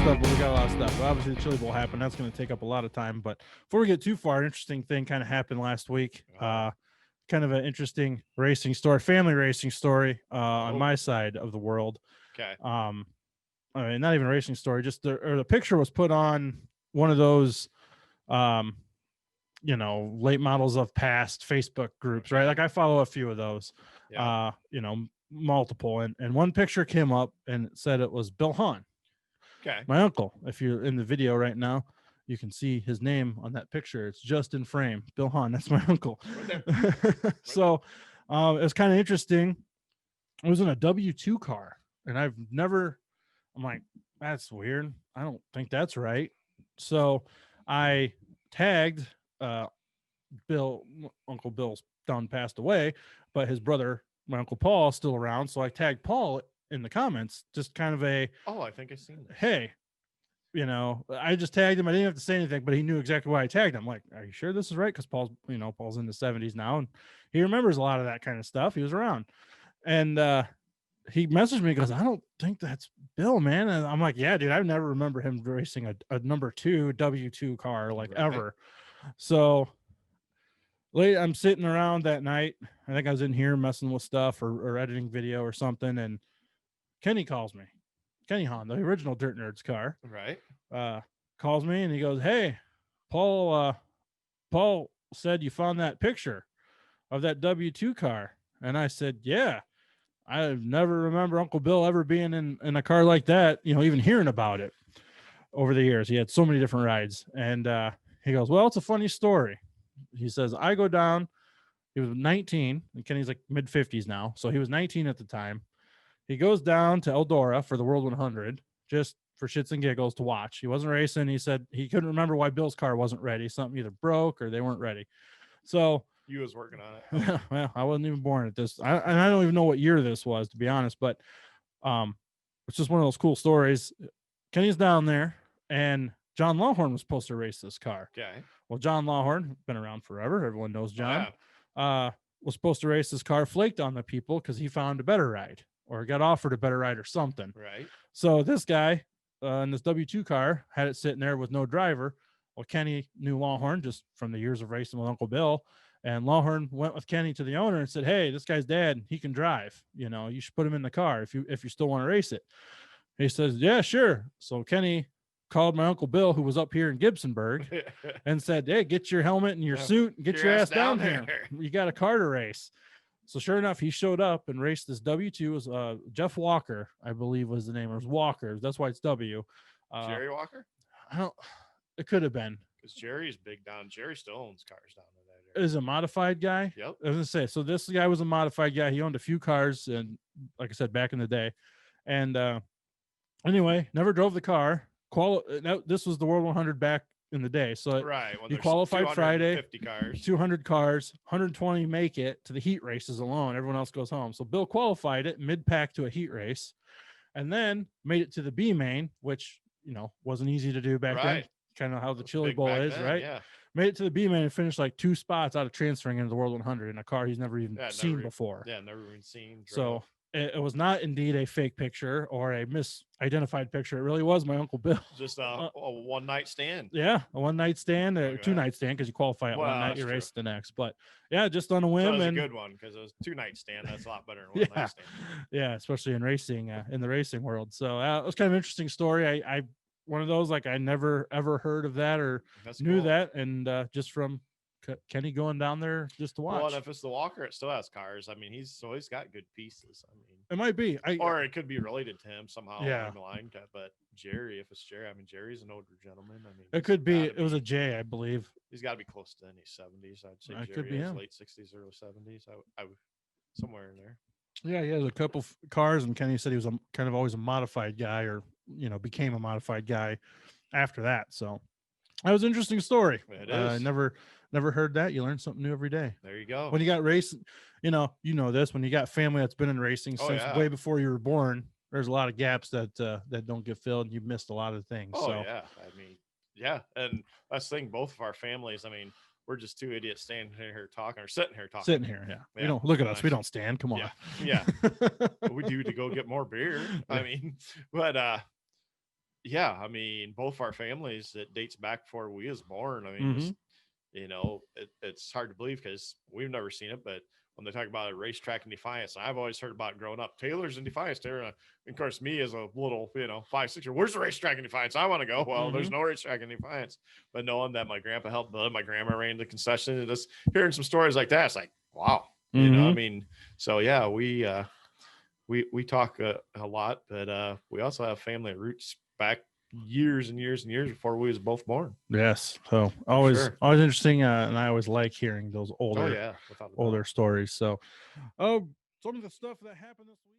stuff, but we got a lot of stuff. But obviously, the Chili Bowl happened. That's going to take up a lot of time. But before we get too far, an interesting thing kind of happened last week. Kind of an interesting racing story, family racing story on my side of the world. Okay. I mean, not even a racing story. Just the picture was put on one of those, late models of past Facebook groups, right? Like I follow a few of those, multiple, and one picture came up and it said it was Bill Hahn. Okay. My uncle. If you're in the video right now, you can see his name on that picture. It's just in frame. Bill Hahn. That's my uncle. Right So it was kind of interesting. It was in a W2 car. And I'm like, that's weird. I don't think that's right. So I tagged Bill. Uncle Bill's done passed away, but his brother, my Uncle Paul, is still around. So I tagged Paul in the comments, just kind of I think I've seen this. Hey, I just tagged him. I didn't have to say anything, but he knew exactly why I tagged him. I'm like, are you sure this is right? Because Paul's in the 70s now, and he remembers a lot of that kind of stuff. He was around, and he messaged me, goes, I don't think that's Bill, man. And I'm like, yeah, dude, I never remember him racing a number 2 W2 car ever. So late, I'm sitting around that night. I think I was in here messing with stuff or editing video or something, and Kenny calls me. Kenny Hahn, the original Dirt Nerds car, Right. calls me and he goes, hey, Paul said you found that picture of that W2 car. And I said, yeah, I never remember Uncle Bill ever being in a car like that, even hearing about it over the years. He had so many different rides. And he goes, well, it's a funny story. He says, I go down. He was 19, and Kenny's like mid 50s now. So he was 19 at the time. He goes down to Eldora for the World 100 just for shits and giggles to watch. He wasn't racing. He said he couldn't remember why Bill's car wasn't ready. Something either broke or they weren't ready. So you was working on it. Well, I wasn't even born at this. I don't even know what year this was, to be honest, but it's just one of those cool stories. Kenny's down there, and John Lawhorn was supposed to race this car. Okay. Well, John Lawhorn, been around forever. Everyone knows John. Was supposed to race this car, flaked on the people because he found a better ride or got offered a better ride or something. Right. So this guy in this W2 car had it sitting there with no driver. Well, Kenny knew Lawhorn just from the years of racing with Uncle Bill. And Lawhorn went with Kenny to the owner and said, hey, this guy's dad, he can drive. You should put him in the car if you still want to race it. He says, yeah, sure. So Kenny called my Uncle Bill, who was up here in Gibsonburg, and said, hey, get your helmet and your suit and get your ass down here. You got a car to race. So sure enough, he showed up and raced this W2. Was Jeff Walker, I believe was the name. It was Walker. That's why it's W. Jerry Walker? It could have been. Because Jerry's big down. Jerry still owns cars down in that area. Is a modified guy? Yep. I was going to say, so this guy was a modified guy. He owned a few cars, and like I said, back in the day. And anyway, never drove the car. This was the World 100 back in the day. So he qualified Friday, 200 cars, 120 make it to the heat races alone. Everyone else goes home. So Bill qualified it mid-pack to a heat race, and then made it to the B main, which, wasn't easy to do back then. Kind of how the Chili Bowl is, right? Yeah. Made it to the B main and finished like 2 spots out of transferring into the World 100 in a car he's never even seen before. Yeah, never even seen. So it was not indeed a fake picture or a misidentified picture. It really was my Uncle Bill. Just a one-night stand. Yeah, a one-night stand, a two-night stand, because you qualify at one night, you race the next. But yeah, just on a whim. So that was a good one, because it was 2-night stand. That's a lot better than one-night stand. Yeah, especially in racing, in the racing world. So it was kind of an interesting story. I one of those, like, I never ever heard of that or knew that, and just from Kenny going down there just to watch. Well, and if it's the Walker, it still has cars. I mean, he's always got good pieces. I mean, it might be, or it could be related to him somehow. Yeah. Along the line. But Jerry, if it's Jerry, I mean, Jerry's an older gentleman. I mean, it could be. It was a J, I believe. He's got to be close to his 70s. I'd say Jerry could be is late 60s, early 70s. I somewhere in there. Yeah, he has a couple cars, and Kenny said he was kind of always a modified guy, or became a modified guy after that. So that was an interesting story. It is. Never heard that. You learn something new every day. There you go. When you got racing, you know this. When you got family that's been in racing since way before you were born, there's a lot of gaps that don't get filled, and you've missed a lot of things. Oh, yeah. I mean, yeah. And that's the thing, both of our families, I mean, we're just two idiots standing here talking or sitting here talking. Sitting here, yeah. You don't look at us. We don't stand. Come on. Yeah. We do to go get more beer. I mean, but yeah, I mean, both our families, it dates back before we was born. I mean, just, it's hard to believe because we've never seen it, but when they talk about a racetrack in Defiance, I've always heard about it growing up. Taylor's in Defiance, Taylor. And of course, me as a little, 5, 6 year, where's the racetrack in Defiance? I want to go. Well, there's no racetrack in Defiance. But knowing that my grandpa helped build, my grandma ran the concession, and just hearing some stories like that, it's like, wow. I mean, so yeah, we talk a lot, but we also have family roots back years and years and years before we was both born. Yes. So always interesting. And I always like hearing those older stories. So, some of the stuff that happened this week.